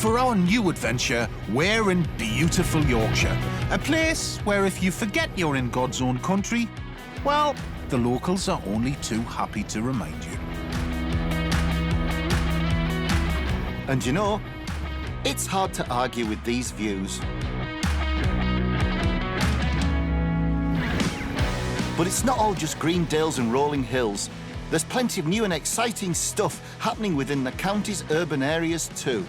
for our new adventure, we're in beautiful Yorkshire. A place where if you forget you're in God's own country, well, the locals are only too happy to remind you. And you know, it's hard to argue with these views. But it's not all just green dales and rolling hills. There's plenty of new and exciting stuff happening within the county's urban areas too.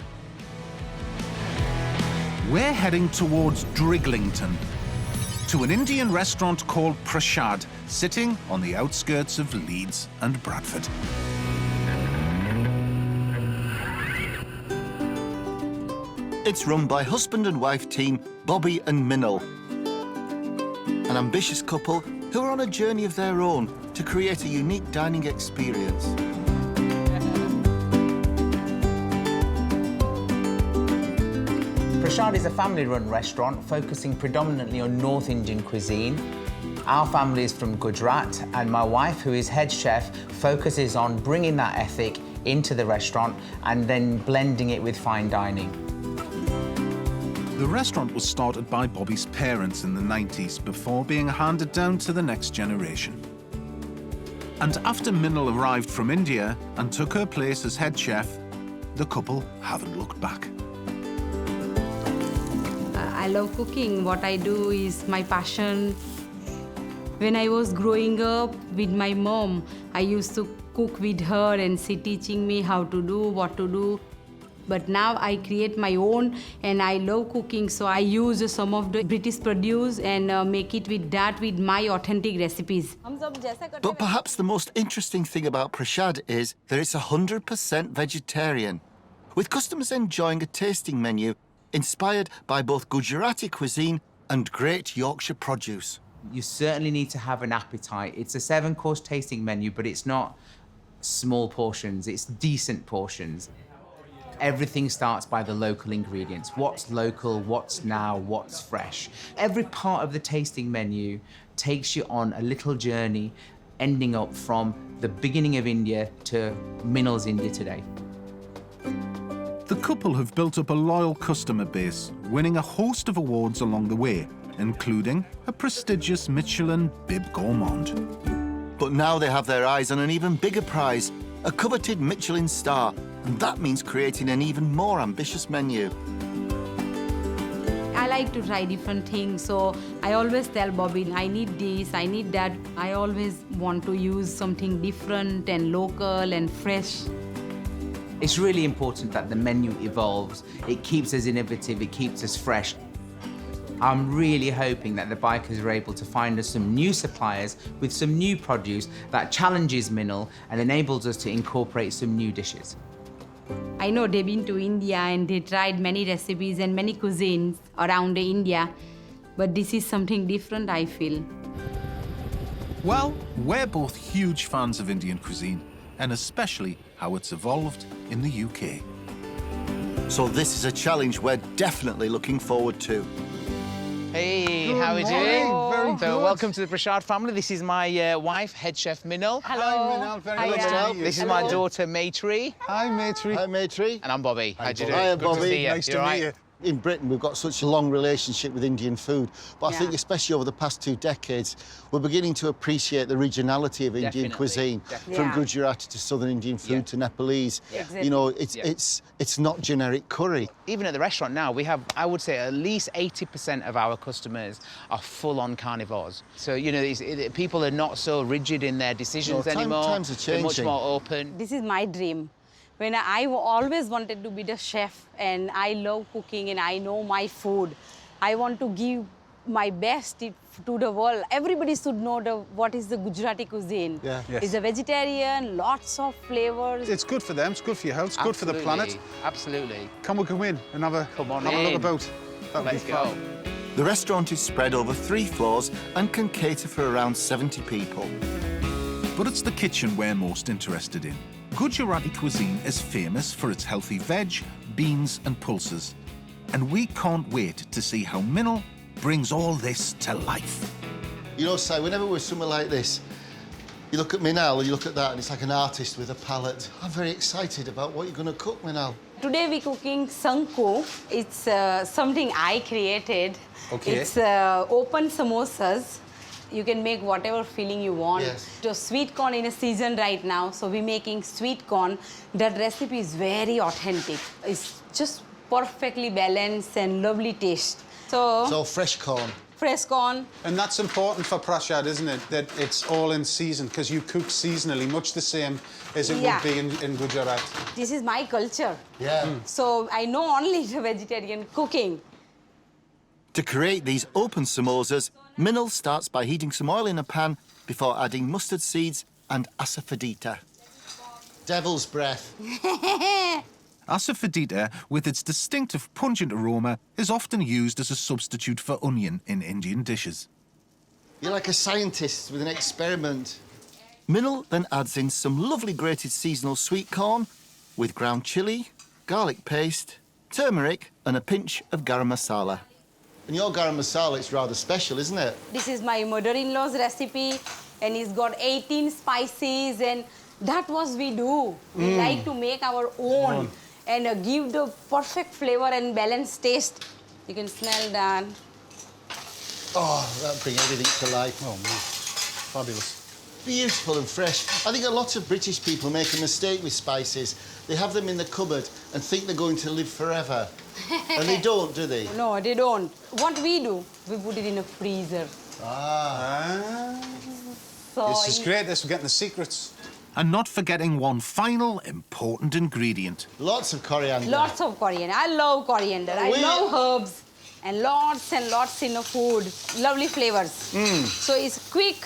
We're heading towards Driglington, to an Indian restaurant called Prashad, sitting on the outskirts of Leeds and Bradford. It's run by husband and wife team Bobby and Minnell, an ambitious couple who are on a journey of their own to create a unique dining experience. Prashad is a family-run restaurant focusing predominantly on North Indian cuisine. Our family is from Gujarat, and my wife, who is head chef, focuses on bringing that ethic into the restaurant and then blending it with fine dining. The restaurant was started by Bobby's parents in the 90s before being handed down to the next generation. And after Minnell arrived from India and took her place as head chef, the couple haven't looked back. I love cooking. What I do is my passion. When I was growing up with my mom, I used to cook with her and she teaching me how to do, what to do. But now I create my own and I love cooking, so I use some of the British produce and make it with that, with my authentic recipes. But perhaps the most interesting thing about Prashad is that it's 100% vegetarian, with customers enjoying a tasting menu inspired by both Gujarati cuisine and great Yorkshire produce. You certainly need to have an appetite. It's a 7-course tasting menu, but it's not small portions, it's decent portions. Everything starts by the local ingredients. What's local, what's now, what's fresh. Every part of the tasting menu takes you on a little journey, ending up from the beginning of India to Minnell's India today. The couple have built up a loyal customer base, winning a host of awards along the way, including a prestigious Michelin Bib Gourmand. But now they have their eyes on an even bigger prize, a coveted Michelin star, and that means creating an even more ambitious menu. I like to try different things, so I always tell Bobby, I need this, I need that. I always want to use something different and local and fresh. It's really important that the menu evolves. It keeps us innovative, it keeps us fresh. I'm really hoping that the bikers are able to find us some new suppliers with some new produce that challenges Minnell and enables us to incorporate some new dishes. I know they've been to India and they tried many recipes and many cuisines around India, but this is something different, I feel. Well, we're both huge fans of Indian cuisine, and especially how it's evolved in the UK. So this is a challenge we're definitely looking forward to. Hey, how are we doing? Very good. So welcome to the Brashard family. This is my wife, head chef Minnell. Hello. Hi, Minnell. Very nice to meet you. This is my daughter, Maytree. Hi, Maytree. Hi, Maytree. And I'm Bobby. How do you do? Hiya, Good Bobby. to see you. Nice You to all meet right? you. In Britain, we've got such a long relationship with Indian food, but I think Yeah. especially over the past 2 decades, we're beginning to appreciate the regionality of Indian Definitely, cuisine, definitely. from Yeah. Gujarati to Southern Indian food to Nepalese. Exactly. You know, Yeah. it's not generic curry. Even at the restaurant now, we have, I would say, at least 80% of our customers are full-on carnivores. So, you know, people are not so rigid in their decisions anymore. Times are They're much changing. more open. This is my dream. When I always wanted to be the chef, and I love cooking and I know my food. I want to give my best to the world. Everybody should know what is the Gujarati cuisine. Yeah. Yes. It's a vegetarian, lots of flavors. It's good for them, it's good for your health, it's good for the planet. Absolutely. Come, we go in and have a Come on look in. about. That would Let's be go. fun. The restaurant is spread over 3 floors and can cater for around 70 people. But it's the kitchen we're most interested in. Gujarati cuisine is famous for its healthy veg, beans and pulses. And we can't wait to see how Minnell brings all this to life. You know, Si, whenever we're somewhere like this, you look at Minnell and you look at that and it's like an artist with a palette. I'm very excited about what you're going to cook, Minnell. Today we're cooking sanku. It's something I created. Okay. It's open samosas. You can make whatever filling you want. Yes. So sweet corn in a season right now, so we're making sweet corn. That recipe is very authentic. It's just perfectly balanced and lovely taste. So fresh corn. Fresh corn. And that's important for Prashad, isn't it? That it's all in season, because you cook seasonally, much the same as it Yeah. would be in Gujarat. This is my culture. Yeah. So I know only the vegetarian cooking. To create these open samosas, Minal starts by heating some oil in a pan before adding mustard seeds and asafoetida. Devil's breath. Asafoetida, with its distinctive pungent aroma, is often used as a substitute for onion in Indian dishes. You're like a scientist with an experiment. Minal then adds in some lovely grated seasonal sweet corn with ground chilli, garlic paste, turmeric and a pinch of garam masala. And your garam masala is rather special, isn't it? This is my mother-in-law's recipe, and it's got 18 spices, and that's what we do. We like to make our own and give the perfect flavor and balanced taste. You can smell that. Oh, that'll bring everything to life. Oh, man. Fabulous. Beautiful and fresh. I think a lot of British people make a mistake with spices. They have them in the cupboard and think they're going to live forever. And they don't, do they? No, they don't. What we do, we put it in a freezer. So This is great, this, we're getting the secrets. And not forgetting one final important ingredient. Lots of coriander. Lots of coriander. I love coriander. I love herbs. And lots in the food. Lovely flavors. So it's quick,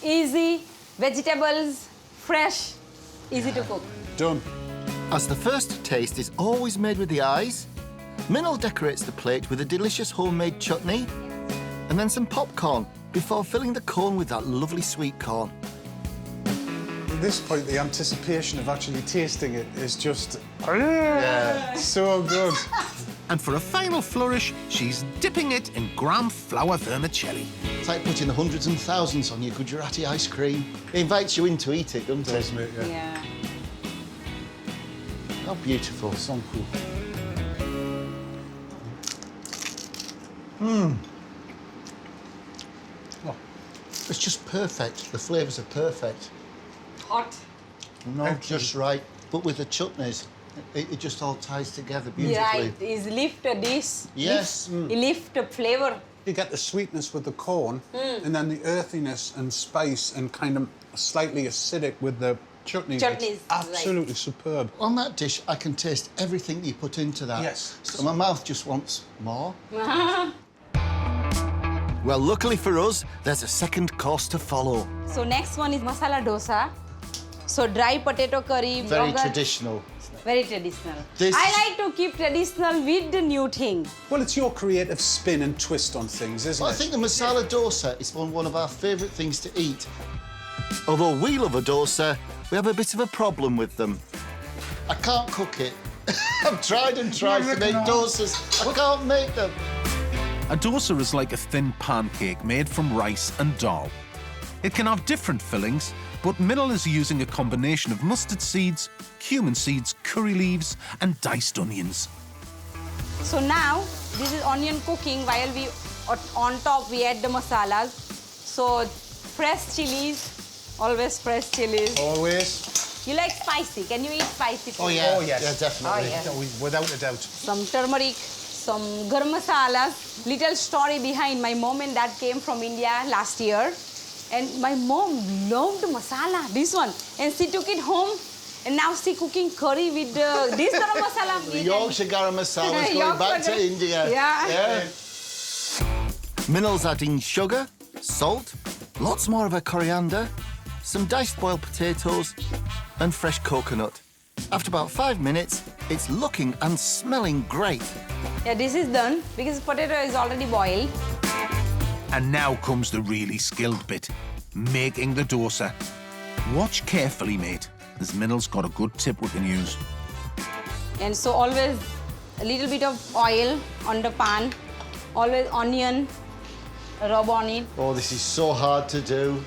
easy, vegetables, fresh, easy to cook. Done. As the first taste is always made with the eyes, Minal decorates the plate with a delicious homemade chutney and then some popcorn before filling the cone with that lovely sweet corn. At this point, the anticipation of actually tasting it is just so good. And for a final flourish, she's dipping it in gram flour vermicelli. It's like putting the hundreds and thousands on your Gujarati ice cream. It invites you in to eat it, doesn't it? Mate, yeah. Yeah. How beautiful. Sanku. Oh, It's just perfect. The flavours are perfect. Hot. No, just right. But with the chutneys, it just all ties together beautifully. Right, is lift a dish. Yes. Lift a flavor. you get the sweetness with the corn, and then the earthiness and spice and kind of slightly acidic with the chutney. Chutneys, It's absolutely superb. On that dish, I can taste everything you put into that. Yes. So my mouth just wants more. Well, luckily for us, there's a second course to follow. So next one is masala dosa. So dry potato curry. Very yogurt. traditional. Very traditional. This- I like to keep traditional with the new thing. Well, it's your creative spin and twist on things, isn't Well, I it? think the masala dosa is one of our favourite things to eat. Although we love a dosa, we have a bit of a problem with them. I can't cook it. I've tried and tried to make dosas. I can't make them. A dosa is like a thin pancake made from rice and dal. It can have different fillings, but Minnal is using a combination of mustard seeds, cumin seeds, curry leaves, and diced onions. So now this is onion cooking while we on top we add the masalas. So fresh chilies, always fresh chilies. Always. You like spicy? Can you eat spicy? Oh, yeah. Oh, yes. Yeah, definitely. Oh, yeah. Without a doubt. Some turmeric, some garam masalas. Little story behind, my mom and dad came from India last year. And my mom loved masala, this one. And she took it home. And now she cooking curry with this garam masala. The Yorkshire garam masala is going back to Yorkshire. India. Yeah. Minnal's adding sugar, salt, lots more of her coriander, some diced boiled potatoes, and fresh coconut. After about 5 minutes, it's looking and smelling great. Yeah, this is done because potato is already boiled. And now comes the really skilled bit, making the dosa. Watch carefully, mate, as Minnal's got a good tip we can use. And so always a little bit of oil on the pan, always onion, rub on it. Oh, this is so hard to do.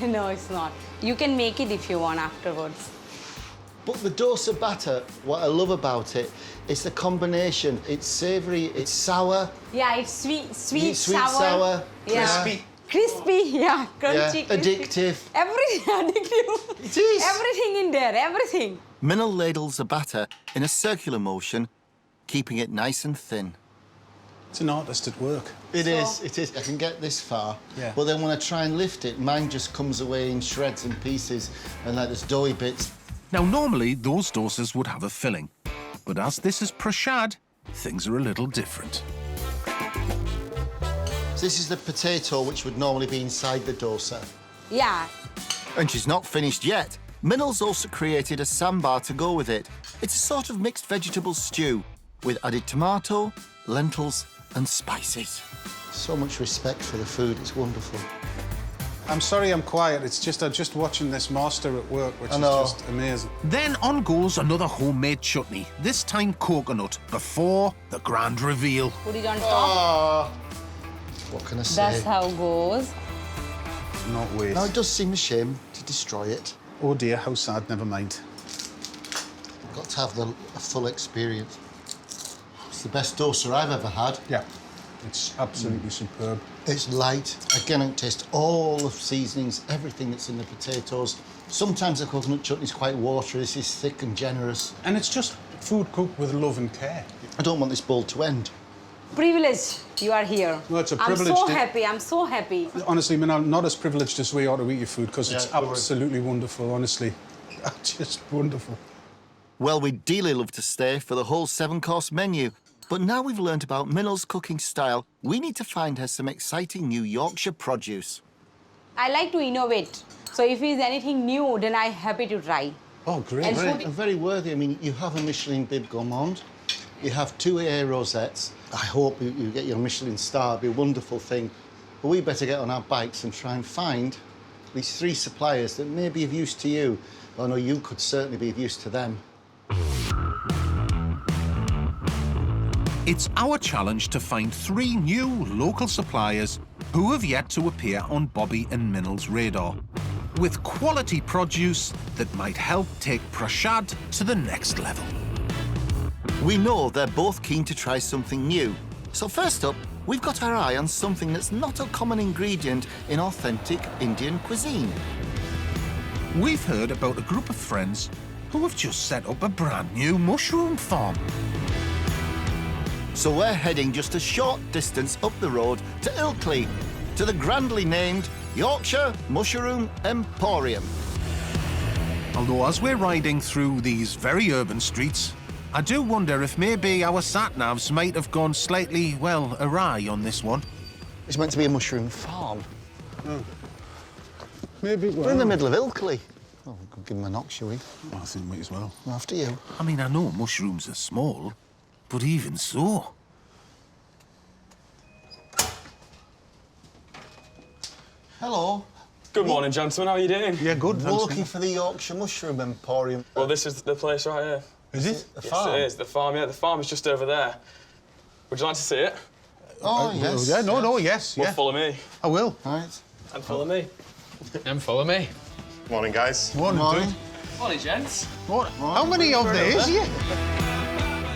No, it's not. You can make it if you want afterwards. But the dosa batter, what I love about it, is the combination. It's savoury, it's sour. Yeah, it's sweet, sour, yeah. crispy. Crispy, yeah, crunchy, Yeah, crispy. addictive. Everything addictive. It is. Everything in there, everything. Minnell ladles the batter in a circular motion, keeping it nice and thin. It's an artist at work. It is. I can get this far, Yeah. but then when I try and lift it, mine just comes away in shreds and pieces, and like there's doughy bits. Now, normally, those dosas would have a filling. But as this is Prashad, things are a little different. So this is the potato which would normally be inside the dosa. Yeah. And she's not finished yet. Minnell's also created a sambar to go with it. It's a sort of mixed vegetable stew with added tomato, lentils and spices. So much respect for the food, it's wonderful. I'm sorry I'm quiet. It's just I'm just watching this master at work, which is just amazing. Then on goes another homemade chutney, this time coconut, before the grand reveal. Put it on top. What can I say? That's how it goes. Not waste. Now, it does seem a shame to destroy it. Oh dear, how sad, never mind. You've got to have a full experience. It's the best dosa I've ever had. Yeah, it's absolutely superb. It's light. Again, I can taste all the seasonings, everything that's in the potatoes. Sometimes the coconut chutney is quite watery. This is thick and generous. And it's just food cooked with love and care. I don't want this bowl to end. Privilege, you are here. No, it's a privilege. I'm so happy. Honestly, I mean, I'm not as privileged as we are to eat your food because it's Yeah, absolutely wonderful, honestly. Just wonderful. Well, we'd dearly love to stay for the whole 7-course menu. But now we've learnt about Minnell's cooking style, we need to find her some exciting new Yorkshire produce. I like to innovate. So if it's anything new, then I'm happy to try. Oh, great. And And very worthy. I mean, you have a Michelin bib gourmand, you have 2 A rosettes. I hope you get your Michelin star. It'd be a wonderful thing. But we better get on our bikes and try and find these 3 suppliers that may be of use to you. I know you could certainly be of use to them. It's our challenge to find 3 new local suppliers who have yet to appear on Bobby and Minnell's radar, with quality produce that might help take Prashad to the next level. We know they're both keen to try something new. So first up, we've got our eye on something that's not a common ingredient in authentic Indian cuisine. We've heard about a group of friends who have just set up a brand new mushroom farm. So we're heading just a short distance up the road to Ilkley, to the grandly named Yorkshire Mushroom Emporium. Although as we're riding through these very urban streets, I do wonder if maybe our sat-navs might have gone slightly, well, awry on this one. It's meant to be a mushroom farm. Maybe. We're in the middle of Ilkley. Oh, we could give them a knock, shall we? I think we as well. After you. I mean, I know mushrooms are small, but even so. Hello. Good morning, gentlemen. How are you doing? Yeah, good. We're thanks, looking for the Yorkshire Mushroom Emporium. Well, this is the place right here. Is it? The farm? Yes, it is. The farm, yeah. The farm is just over there. Would you like to see it? Oh, yes. Yeah, no, yes, Well, yeah. follow me. I will. Right. And follow me. And follow me. Morning, guys. Morning, Morning. dude. Morning, gents. What? How many of there is here?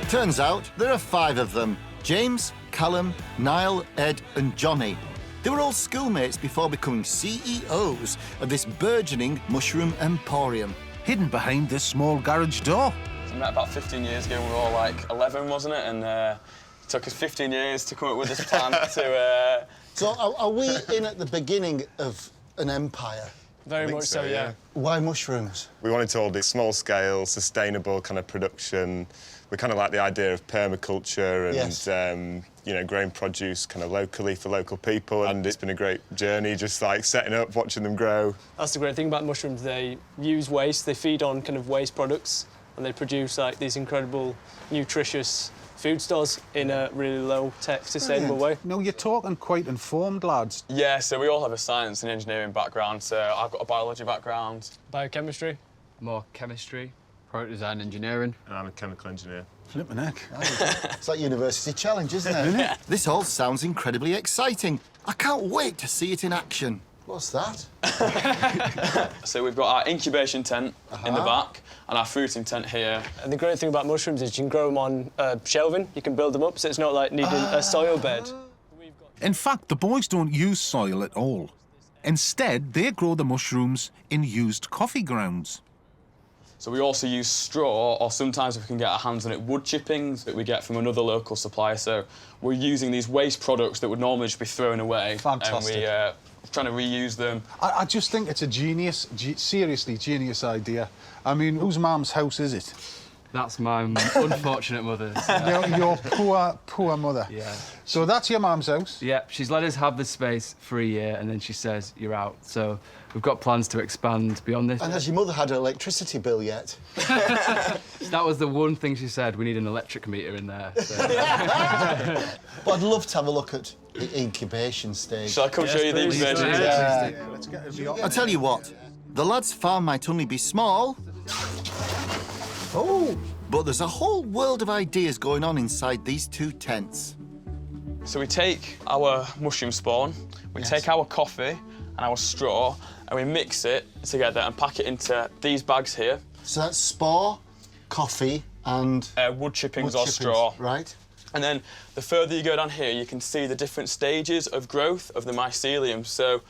Turns out there are 5 of them. James, Callum, Niall, Ed and Johnny. They were all schoolmates before becoming CEOs of this burgeoning mushroom emporium. Hidden behind this small garage door. We met about 15 years ago. We were all like 11, wasn't it? And it took us 15 years to come up with this plan to... So are we in at the beginning of an empire? Very think much so, so, yeah. Why mushrooms? We wanted to hold this small-scale, sustainable kind of production. We kind of like the idea of permaculture and, Yes. you know, growing produce kind of locally for local people. And it's been a great journey, just like setting up, watching them grow. That's the great thing about mushrooms. They use waste, they feed on kind of waste products, and they produce like these incredible, nutritious food stores in a really low-tech, sustainable way. No, you're talking quite informed, lads. Yeah, so we all have a science and engineering background. So I've got a biology background. Biochemistry. More chemistry, product design, engineering. And I'm a chemical engineer. Flippin' heck. It's like university challenge, isn't it? This all sounds incredibly exciting. I can't wait to see it in action. What's that? So we've got our incubation tent in the back and our fruiting tent here. And the great thing about mushrooms is you can grow them on shelving. You can build them up, so it's not like needing a soil bed. In fact, the boys don't use soil at all. Instead, they grow the mushrooms in used coffee grounds. So we also use straw, or sometimes if we can get our hands on it, wood chippings that we get from another local supplier. So we're using these waste products that would normally just be thrown away. Fantastic. And we're trying to reuse them. I just think it's a seriously genius idea. I mean, whose mum's house is it? That's my unfortunate mother's. Your poor mother. Yeah. So that's your mum's house? Yeah, she's let us have the space for a year and then she says, you're out. So we've got plans to expand beyond this. And has your mother had an electricity bill yet? That was the one thing she said, we need an electric meter in there. So. But I'd love to have a look at the incubation stage. Shall I come show you the incubation? Yeah, let's get it. I'll tell you what, the lad's farm might only be small, but there's a whole world of ideas going on inside these two tents. So we take our mushroom spawn, we take our coffee and our straw, and we mix it together and pack it into these bags here. So that's spore, coffee, and wood chippings or straw. Right. And then the further you go down here, you can see the different stages of growth of the mycelium. So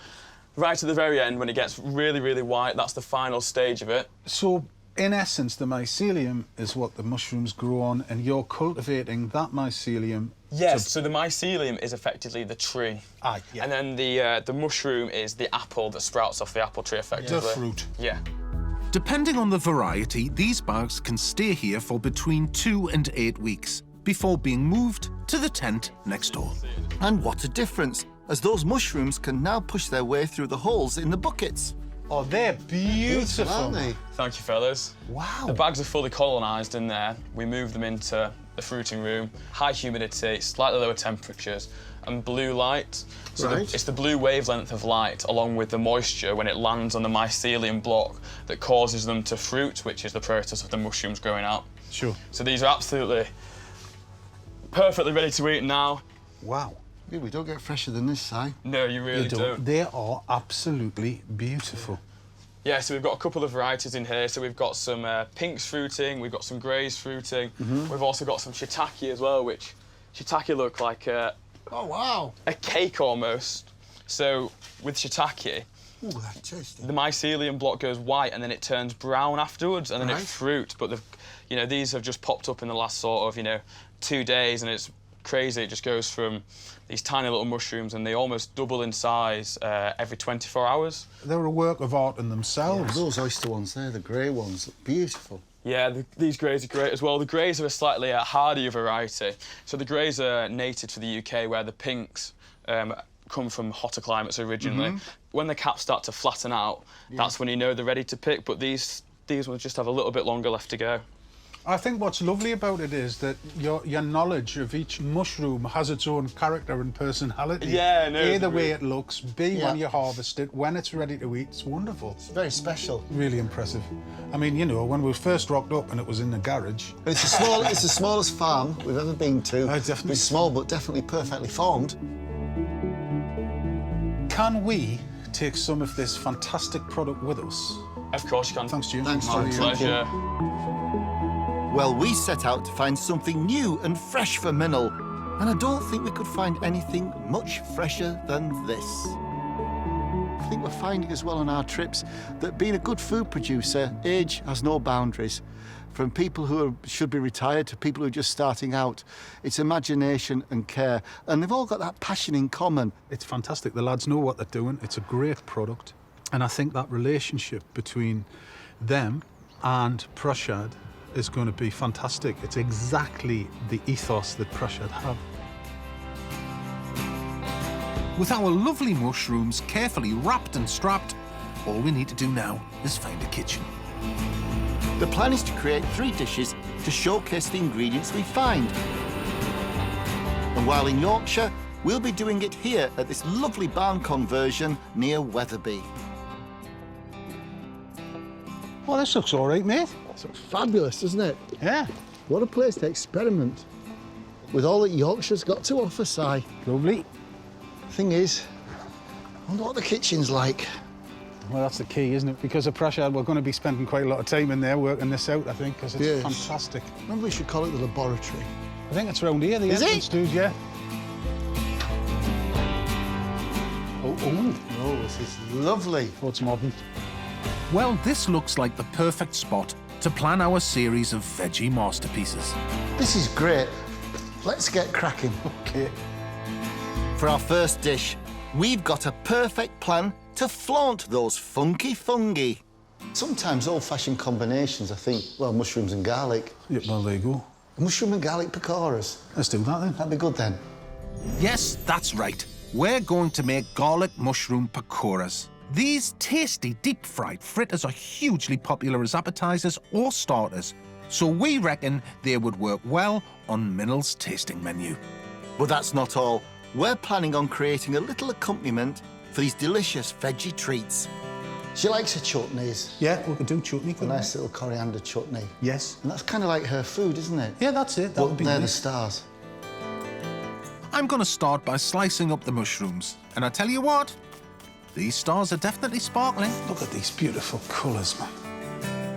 right at the very end, when it gets really, really white, that's the final stage of it. So, in essence, the mycelium is what the mushrooms grow on, and you're cultivating that mycelium. Yes, so the mycelium is effectively the tree. Aye, yeah. And then the mushroom is the apple that sprouts off the apple tree, effectively. The fruit. Yeah. Depending on the variety, these bags can stay here for between 2 and 8 weeks before being moved to the tent next door. And what a difference, as those mushrooms can now push their way through the holes in the buckets. Oh, they're beautiful. Aren't they? Thank you, fellas. Wow. The bags are fully colonised in there. We move them into the fruiting room. High humidity, slightly lower temperatures, and blue light. So Right. it's the blue wavelength of light, along with the moisture when it lands on the mycelium block, that causes them to fruit, which is the process of the mushrooms growing out. Sure. So these are absolutely perfectly ready to eat now. Wow. Yeah, we don't get fresher than this, Si. No, you really don't. They are absolutely beautiful. Yeah, so we've got a couple of varieties in here. So we've got some pinks fruiting, we've got some greys fruiting. We've also got some shiitake as well, which shiitake look like Oh, wow. a cake almost. So with shiitake, Ooh, that's tasty. the mycelium block goes white and then it turns brown afterwards, and then Right. it fruit. But these have just popped up in the last sort of 2 days, and it's crazy. It just goes from these tiny little mushrooms, and they almost double in size every 24 hours. They're a work of art in themselves. Those oyster ones there, the grey ones, look beautiful. Yeah, these greys are great as well. The greys are a slightly hardier variety. So the greys are native to the UK, where the pinks come from hotter climates originally. When the caps start to flatten out, that's when you know they're ready to pick, but these ones just have a little bit longer left to go. I think what's lovely about it is that your knowledge of each mushroom has its own character and personality. Yeah, no, A, the it's way really- it looks, B, when you harvest it, when it's ready to eat. It's wonderful. It's very special. Really impressive. I mean, when we first rocked up and it was in the garage. It's the smallest farm we've ever been to. Definitely. It's small, but definitely perfectly formed. Can we take some of this fantastic product with us? Of course you can. Thanks, Jim. Thanks, My Jim. pleasure. Well, we set out to find something new and fresh for Minnell, and I don't think we could find anything much fresher than this. I think we're finding as well on our trips that being a good food producer, age has no boundaries. From people who should be retired to people who are just starting out, it's imagination and care, and they've all got that passion in common. It's fantastic. The lads know what they're doing. It's a great product. And I think that relationship between them and Prashad is going to be fantastic. It's exactly the ethos that Prashad have. With our lovely mushrooms carefully wrapped and strapped, all we need to do now is find a kitchen. The plan is to create 3 dishes to showcase the ingredients we find. And while in Yorkshire, we'll be doing it here at this lovely barn conversion near Wetherby. Well, this looks all right, mate. This looks fabulous, doesn't it? Yeah. What a place to experiment with all that Yorkshire's got to offer, Si. Lovely. Thing is, I wonder what the kitchen's like. Well, that's the key, isn't it? Because of Prashad, we're going to be spending quite a lot of time in there working this out, I think, because it's Yes. fantastic. Maybe we should call it the laboratory. I think it's round here, the Is entrance, it? dude, yeah. Oh, Oh, this is lovely. oh, it's modern. Well, this looks like the perfect spot to plan our series of veggie masterpieces. This is great. Let's get cracking. Okay. For our first dish, we've got a perfect plan to flaunt those funky fungi. Sometimes old-fashioned combinations, I think, well, mushrooms and garlic. Yep, well, there you go. Mushroom and garlic pakoras. Let's do that then. That'd be good then. Yes, that's right. We're going to make garlic mushroom pakoras. These tasty deep-fried fritters are hugely popular as appetizers or starters, so we reckon they would work well on Minnell's tasting menu. But that's not all. We're planning on creating a little accompaniment for these delicious veggie treats. She likes her chutneys. Yeah, we could do chutney, A couldn't we? nice little coriander chutney. Yes. And that's kind of like her food, isn't it? Yeah, that's it. That But would be they're the nice. stars. I'm going to start by slicing up the mushrooms. And I tell you what, these stars are definitely sparkling. Look at these beautiful colours, man.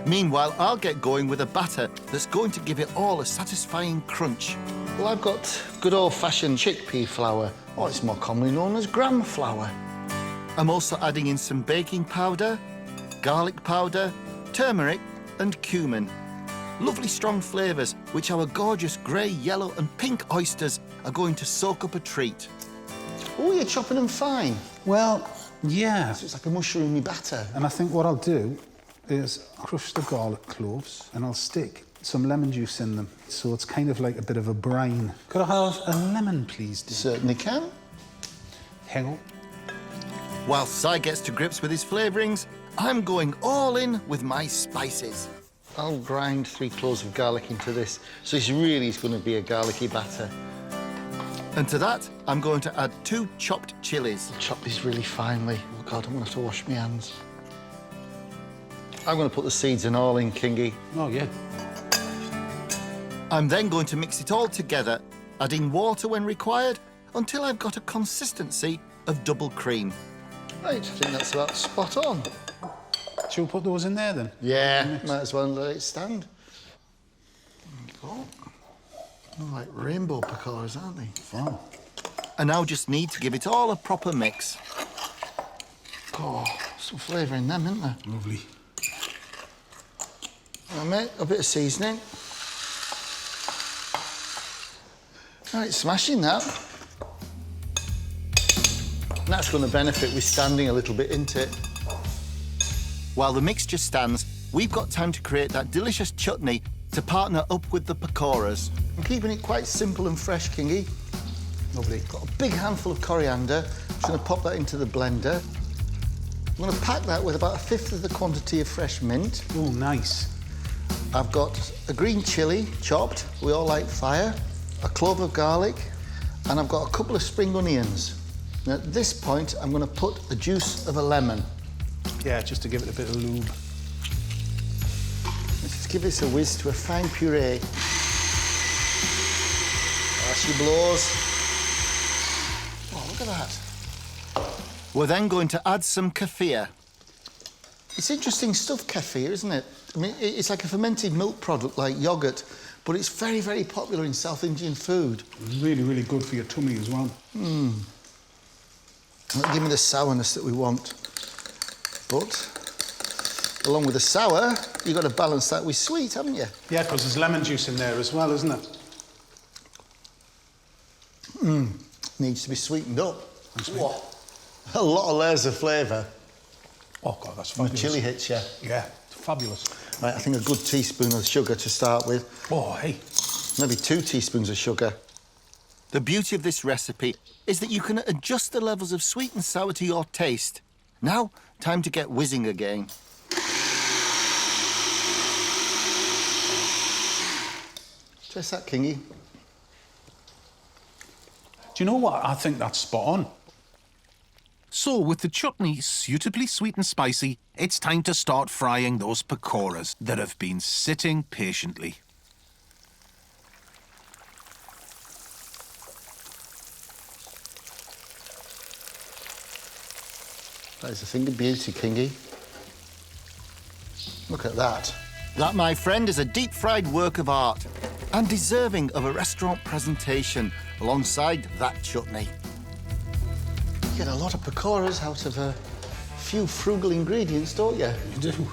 Meanwhile, I'll get going with a batter that's going to give it all a satisfying crunch. Well, I've got good old-fashioned chickpea flour, or it's more commonly known as gram flour. I'm also adding in some baking powder, garlic powder, turmeric and cumin. Lovely strong flavours, which our gorgeous grey, yellow and pink oysters are going to soak up a treat. Oh, you're chopping them fine. Well, yeah. So it's like a mushroomy batter. And I think what I'll do is crush the garlic cloves and I'll stick some lemon juice in them. So it's kind of like a bit of a brine. Could I have a lemon, please, dear? Certainly can. Hang on. While Si gets to grips with his flavourings, I'm going all in with my spices. I'll grind 3 cloves of garlic into this, so this really is going to be a garlicky batter. And to that, I'm going to add 2 chopped chilies. Chop these really finely. Oh, God, I'm going to have to wash my hands. I'm going to put the seeds and all in, Kingy. Oh, yeah. I'm then going to mix it all together, adding water when required, until I've got a consistency of double cream. Right, I think that's about spot on. Shall we put those in there, then? Yeah, might as well let it stand. There you go. They're like rainbow pakoras, aren't they? Wow. I now just need to give it all a proper mix. Oh, some flavour in them, isn't there? Lovely. Right, mate, a bit of seasoning. Right, smashing that. And that's going to benefit with standing a little bit, isn't it? While the mixture stands, we've got time to create that delicious chutney to partner up with the pakoras. I'm keeping it quite simple and fresh, Kingy. Lovely. Got a big handful of coriander. Just going to pop that into the blender. I'm going to pack that with about 1/5 of the quantity of fresh mint. Oh, nice. I've got a green chilli chopped. We all like fire. A clove of garlic. And I've got a couple of spring onions. Now, at this point, I'm going to put the juice of a lemon. Yeah, just to give it a bit of lube. Let's just give this a whiz to a fine puree. There she blows. Oh, look at that. We're then going to add some kefir. It's interesting stuff, kefir, isn't it? I mean, it's like a fermented milk product like yoghurt, but it's very, very popular in South Indian food. Really, really good for your tummy as well. That'll give me the sourness that we want. But along with the sour, you've got to balance that with sweet, haven't you? Yeah, because there's lemon juice in there as well, isn't it? Needs to be sweetened up. And sweet. What? A lot of layers of flavour. Oh, God, that's The fabulous. chilli hits you. Yeah, fabulous. Right, I think a good teaspoon of sugar to start with. Oh, hey. Maybe 2 teaspoons of sugar. The beauty of this recipe is that you can adjust the levels of sweet and sour to your taste. Now, time to get whizzing again. Taste that, Kingy. Do you know what? I think that's spot on. So, with the chutney suitably sweet and spicy, it's time to start frying those pakoras that have been sitting patiently. That is a thing of beauty, Kingy. Look at that. That, my friend, is a deep-fried work of art and deserving of a restaurant presentation alongside that chutney. You get a lot of pakoras out of a few frugal ingredients, don't you? You do.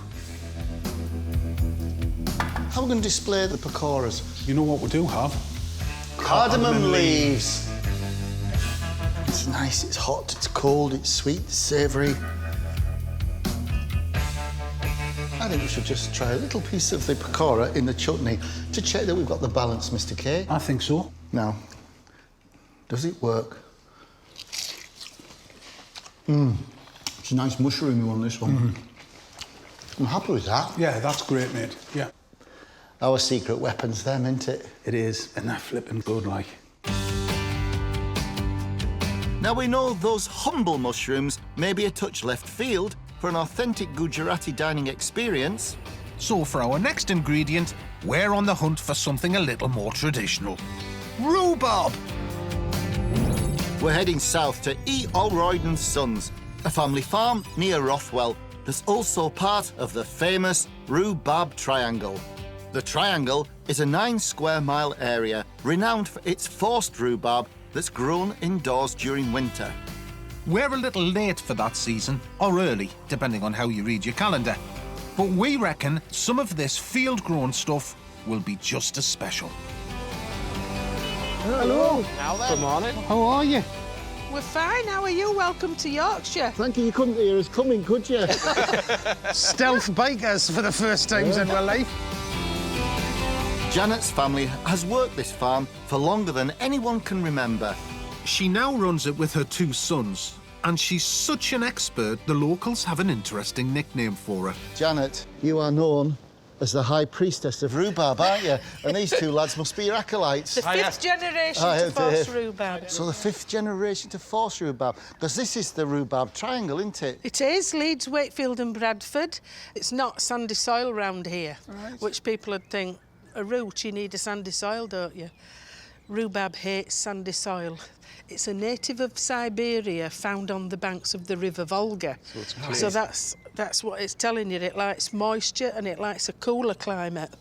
How are we going to display the pakoras? You know what we do have? Cardamom leaves. It's nice, it's hot, it's cold, it's sweet, it's savoury. I think we should just try a little piece of the pakora in the chutney to check that we've got the balance, Mr. K. I think so. Now, does it work? It's a nice mushroomy one, this one. I'm happy with that. Yeah, that's great, mate. Yeah. Our secret weapon's them, isn't it? It is, and they're flipping good, like. Now, we know those humble mushrooms may be a touch left field for an authentic Gujarati dining experience. So for our next ingredient, we're on the hunt for something a little more traditional. Rhubarb! We're heading south to E. Allroyd and Sons, a family farm near Rothwell that's also part of the famous Rhubarb Triangle. The Triangle is a 9-square-mile area renowned for its forced rhubarb that's grown indoors during winter. We're a little late for that season, or early, depending on how you read your calendar. But we reckon some of this field-grown stuff will be just as special. Hello. Now then. Good morning. How are you? We're fine. How are you? Welcome to Yorkshire. Thank you. You couldn't hear us coming, could you? Stealth bikers for the first times in my life. Janet's family has worked this farm for longer than anyone can remember. She now runs it with her 2 sons, and she's such an expert, the locals have an interesting nickname for her. Janet, you are known as the High Priestess of Rhubarb, aren't you? And these 2 lads must be your acolytes. The 5th generation to force rhubarb. So the 5th generation to force rhubarb, because this is the Rhubarb Triangle, isn't it? It is. Leeds, Wakefield and Bradford. It's not sandy soil round here, which people would think, a root, you need a sandy soil, don't you? Rhubarb hates sandy soil. It's a native of Siberia, found on the banks of the River Volga. So that's what it's telling you. It likes moisture and it likes a cooler climate.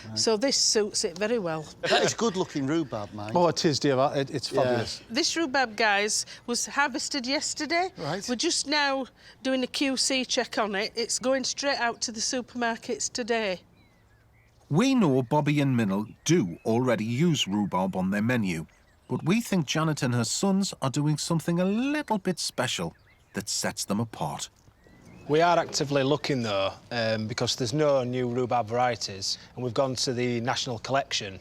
Right. So this suits it very well. That is good-looking rhubarb, mind. Oh, it is, dear. It's fabulous. This rhubarb, guys, was harvested yesterday. Right. We're just now doing a QC check on it. It's going straight out to the supermarkets today. We know Bobby and Minnell do already use rhubarb on their menu, but we think Janet and her sons are doing something a little bit special that sets them apart. We are actively looking, though, because there's no new rhubarb varieties, and we've gone to the National Collection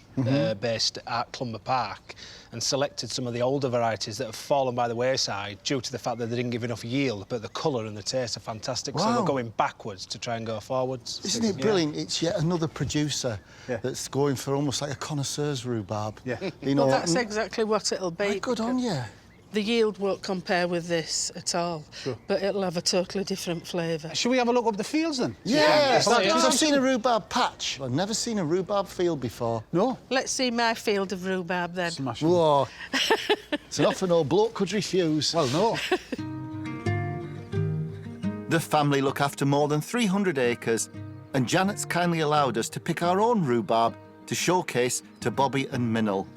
based at Clumber Park and selected some of the older varieties that have fallen by the wayside due to the fact that they didn't give enough yield, but the colour and the taste are fantastic, so we're going backwards to try and go forwards. Isn't it brilliant? It's yet another producer that's going for almost like a connoisseur's rhubarb. Yeah. You know, Well, that's exactly what it'll be. good on you. The yield won't compare with this at all, but it'll have a totally different flavour. Should we have a look up the fields, then? Yes, because I've seen a rhubarb patch. I've never seen a rhubarb field before. No? Let's see my field of rhubarb, then. Smash Whoa. It's an offer no bloke could refuse. Well, no. The family look after more than 300 acres, and Janet's kindly allowed us to pick our own rhubarb to showcase to Bobby and Minnell.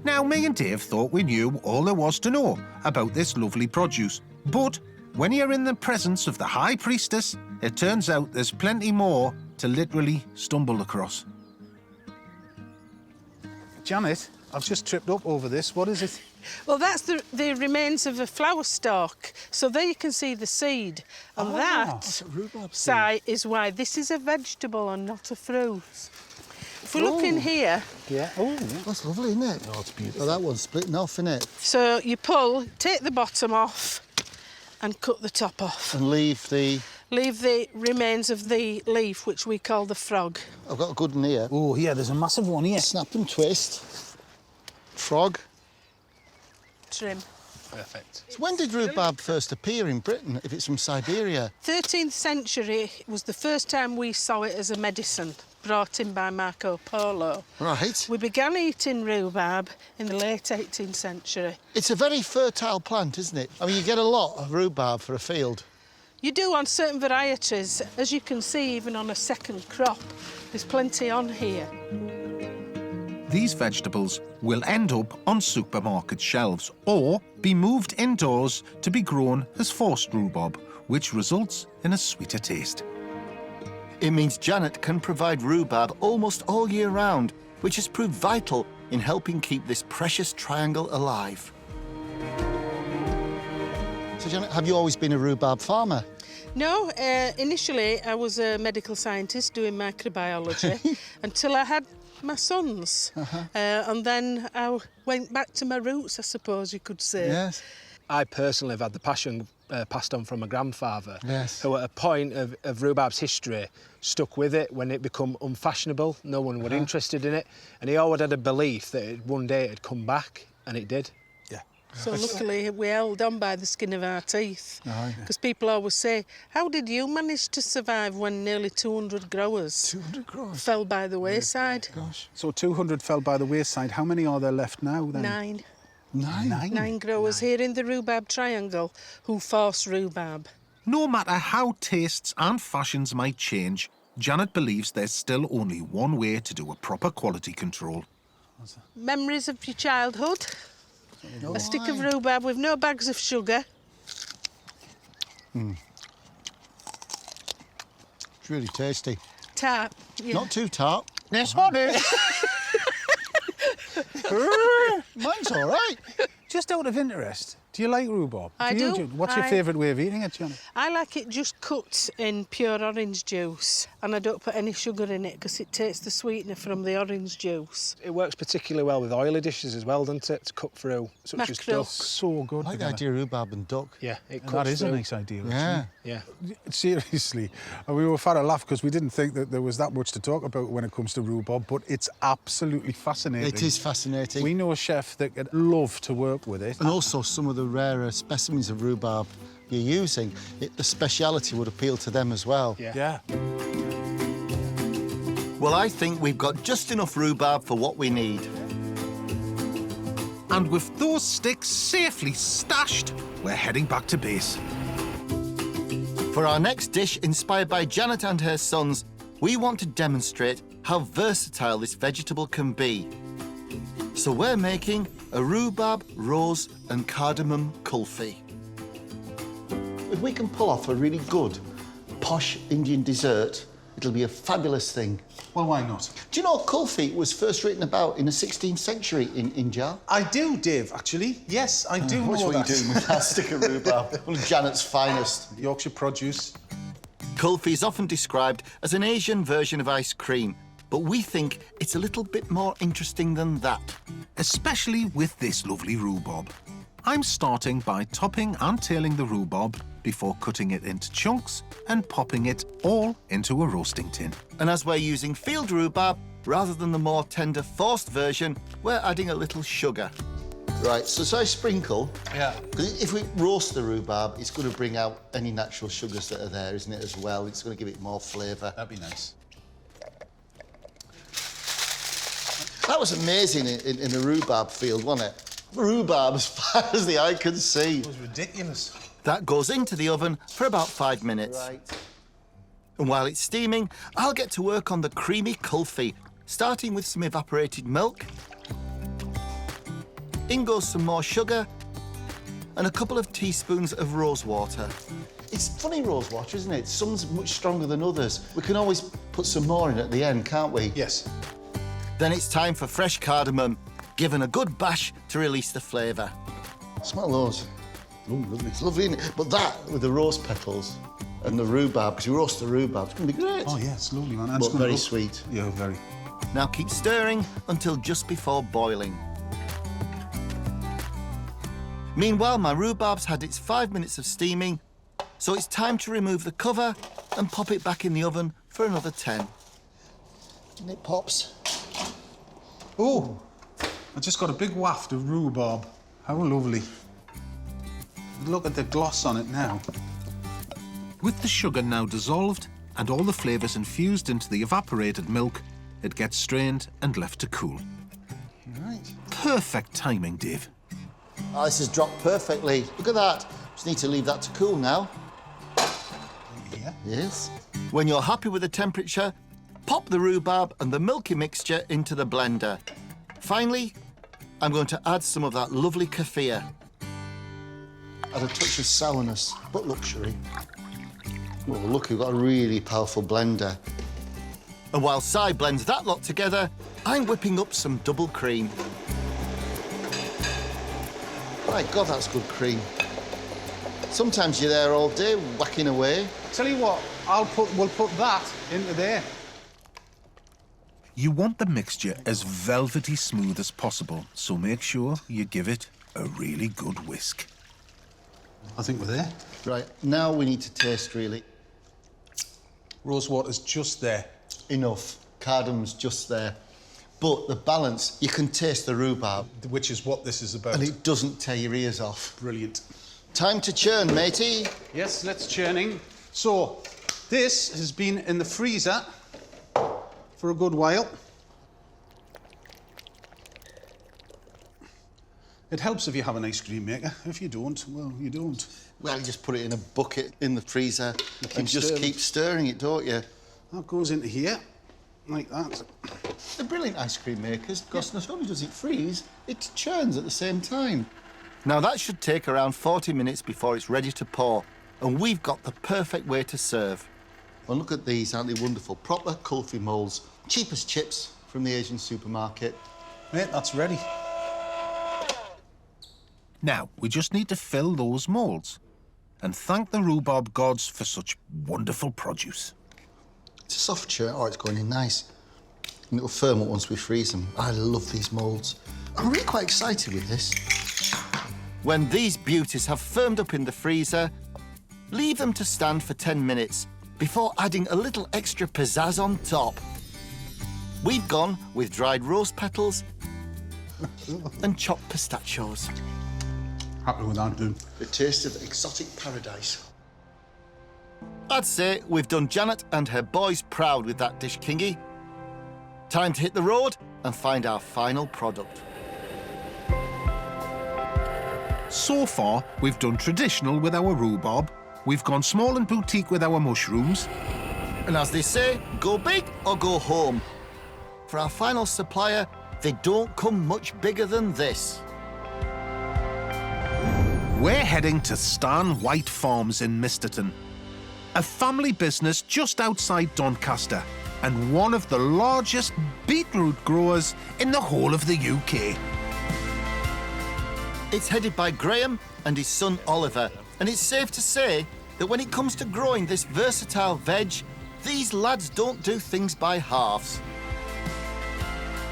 Now, me and Dave thought we knew all there was to know about this lovely produce. But when you're in the presence of the High Priestess, it turns out there's plenty more to literally stumble across. Janet, I've just tripped up over this. What is it? Well, that's the remains of a flower stalk. So there you can see the seed. And that, Si, is why this is a vegetable and not a fruit. If we look in here... Yeah. Oh, that's lovely, isn't it? Oh, it's beautiful. Oh, that one's splitting off, isn't it? So you pull, take the bottom off and cut the top off. And leave the... Leave the remains of the leaf, which we call the frog. I've got a good one here. Oh, yeah, there's a massive one here. Snap and twist. Frog. Trim. Perfect. So when did rhubarb first appear in Britain, if it's from Siberia? 13th century was the first time we saw it as a medicine, brought in by Marco Polo. Right. We began eating rhubarb in the late 18th century. It's a very fertile plant, isn't it? I mean, you get a lot of rhubarb for a field. You do on certain varieties. As you can see, even on a second crop, there's plenty on here. These vegetables will end up on supermarket shelves or be moved indoors to be grown as forced rhubarb, which results in a sweeter taste. It means Janet can provide rhubarb almost all year round, which has proved vital in helping keep this precious triangle alive. So, Janet, have you always been a rhubarb farmer? No, initially I was a medical scientist doing microbiology until I had my sons. And then I went back to my roots, I suppose you could say. Yes. I personally have had the passion passed on from my grandfather, Yes. who at a point of rhubarb's history stuck with it when it became unfashionable. No one was interested in it. And he always had a belief that one day it'd come back, and it did. So luckily we held on by the skin of our teeth. Because people always say, how did you manage to survive when nearly 200 growers fell by the wayside? Gosh. So 200 fell by the wayside. How many are there left now then? 9. Nine growers here in the rhubarb triangle who force rhubarb. No matter how tastes and fashions might change, Janet believes there's still only one way to do a proper quality control. Memories of your childhood? A stick of rhubarb with no bags of sugar. It's really tasty. Tart. Yeah. Not too tart. Yes, honey. Mine's all right. Just out of interest, do you like rhubarb? I you, do. What's your favourite way of eating it, Janet? I like it just cut in pure orange juice, and I don't put any sugar in it because it takes the sweetener from the orange juice. It works particularly well with oily dishes as well, doesn't it, to cook through, such as Mackerel. duck. So good. I like the idea of rhubarb and duck. Yeah, it cuts That is through. a nice idea, actually. Yeah. Yeah. Seriously, we were fat a laugh because we didn't think that there was that much to talk about when it comes to rhubarb, but it's absolutely fascinating. It is fascinating. We know a chef that would love to work with it. And also some of the rarer specimens of rhubarb you're using, the speciality would appeal to them as well. Yeah. Well, I think we've got just enough rhubarb for what we need. And with those sticks safely stashed, we're heading back to base. For our next dish, inspired by Janet and her sons, we want to demonstrate how versatile this vegetable can be. So we're making a rhubarb, rose and cardamom kulfi. If we can pull off a really good, posh Indian dessert, it'll be a fabulous thing. Well, why not? Do you know kulfi was first written about in the 16th century in India? I do, Dave, actually. Yes, I do know What's what that. you're doing with that stick of rhubarb? One of Janet's finest. Yorkshire produce. Kulfi is often described as an Asian version of ice cream, but we think it's a little bit more interesting than that. Especially with this lovely rhubarb. I'm starting by topping and tailing the rhubarb before cutting it into chunks and popping it all into a roasting tin. And as we're using field rhubarb, rather than the more tender forced version, we're adding a little sugar. Right, so I sprinkle. Yeah. 'Cause if we roast the rhubarb, it's going to bring out any natural sugars that are there, isn't it, as well? It's going to give it more flavour. That'd be nice. That was amazing in the rhubarb field, wasn't it? Rhubarb as far as the eye can see. It was ridiculous. That goes into the oven for about 5 minutes. Right. And while it's steaming, I'll get to work on the creamy kulfi, starting with some evaporated milk. In goes some more sugar and a couple of teaspoons of rose water. It's funny, rose water, isn't it? Some's much stronger than others. We can always put some more in at the end, can't we? Yes. Then it's time for fresh cardamom, given a good bash to release the flavour. Smell those. Oh, lovely. It's lovely, isn't it? But that, with the rose petals and the rhubarb, because you roast the rhubarb, it's going to be great. Oh, yeah, it's lovely, man. And But it's gonna very look- sweet. Yeah, very. Now keep stirring until just before boiling. Meanwhile, my rhubarb's had its 5 minutes of steaming, so it's time to remove the cover and pop it back in the oven for another 10. And it pops. Oh, I just got a big waft of rhubarb. How lovely. Look at the gloss on it now. With the sugar now dissolved and all the flavours infused into the evaporated milk, it gets strained and left to cool. Right. Perfect timing, Dave. Oh, this has dropped perfectly. Look at that. Just need to leave that to cool now. Yeah. Yes. When you're happy with the temperature, pop the rhubarb and the milky mixture into the blender. Finally, I'm going to add some of that lovely kefir. Add a touch of sourness, but luxury. Oh, look, we've got a really powerful blender. And while Si blends that lot together, I'm whipping up some double cream. My God, that's good cream. Sometimes you're there all day, whacking away. Tell you what, we'll put that into there. You want the mixture as velvety smooth as possible, so make sure you give it a really good whisk. I think we're there. Right, now we need to taste, really. Rosewater's just there. Enough. Cardamom's just there. But the balance, you can taste the rhubarb. Which is what this is about. And it doesn't tear your ears off. Brilliant. Time to churn, matey. Yes, let's churning. So, this has been in the freezer for a good while. It helps if you have an ice cream maker. If you don't, well, you don't. Well, you just put it in a bucket in the freezer and just stirring. keep stirring it, don't you? That goes into here, like that. They're brilliant ice cream makers because not only does it freeze, it churns at the same time. Now, that should take around 40 minutes before it's ready to pour, and we've got the perfect way to serve. Well, look at these, aren't they wonderful? Proper Kulfi moulds, cheap as chips from the Asian supermarket. Mate, that's ready. Now, we just need to fill those moulds and thank the rhubarb gods for such wonderful produce. It's a soft churn. Oh, it's going in nice. And it'll firm up once we freeze them. I love these moulds. I'm really quite excited with this. When these beauties have firmed up in the freezer, leave them to stand for 10 minutes before adding a little extra pizzazz on top. We've gone with dried rose petals and chopped pistachios. Happy with that, dude. The taste of exotic paradise. I'd say we've done Janet and her boys proud with that dish, Kingy. Time to hit the road and find our final product. So far, we've done traditional with our rhubarb, we've gone small and boutique with our mushrooms, And as they say, go big or go home. For our final supplier, they don't come much bigger than this. we're heading to Stan White Farms in Misterton, a family business just outside Doncaster and one of the largest beetroot growers in the whole of the UK. It's headed by Graham and his son Oliver, and it's safe to say that when it comes to growing this versatile veg, these lads don't do things by halves.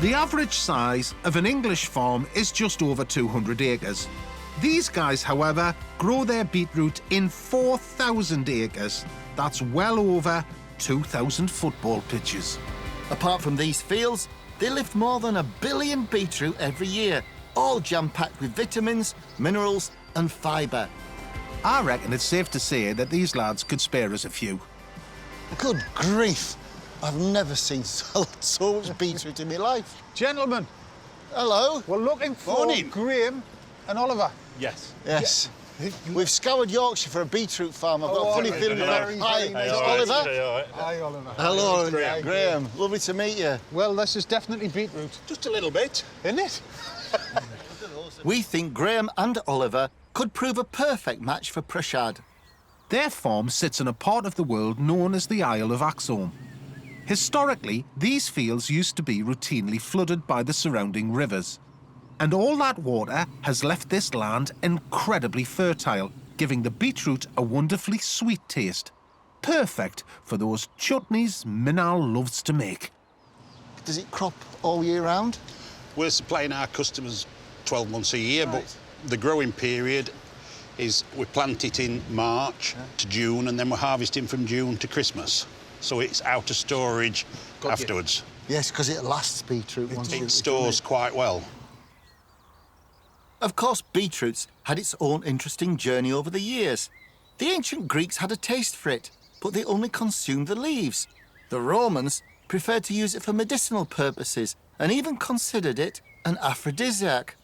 The average size of an English farm is just over 200 acres. These guys, however, grow their beetroot in 4,000 acres. That's well over 2,000 football pitches. Apart from these fields, they lift more than 1 billion beetroot every year, all jam-packed with vitamins, minerals and fibre. I reckon it's safe to say that these lads could spare us a few. Good grief! I've never seen so much beetroot in my life. Gentlemen, Hello. we're looking for Graham and Oliver. Yes. Yes. We've scoured Yorkshire for a beetroot farm. I've got a funny feeling about... Hi, is it Oliver? Hi, Oliver. Hello, Graham. Graham. Lovely to meet you. Well, this is definitely beetroot, Just a little bit. isn't it? We think Graham and Oliver could prove a perfect match for Prashad. Their farm sits in a part of the world known as the Isle of Axholme. Historically, these fields used to be routinely flooded by the surrounding rivers. And all that water has left this land incredibly fertile, giving the beetroot a wonderfully sweet taste. Perfect for those chutneys Minal loves to make. Does it crop all year round? We're supplying our customers 12 months a year, but the growing period is we plant it in March to June, and then we're harvesting from June to Christmas. So it's out of storage afterwards. Yes, because it lasts beetroot once It stores quite well. Of course, beetroots had its own interesting journey over the years. The ancient Greeks had a taste for it, but they only consumed the leaves. The Romans preferred to use it for medicinal purposes and even considered it an aphrodisiac.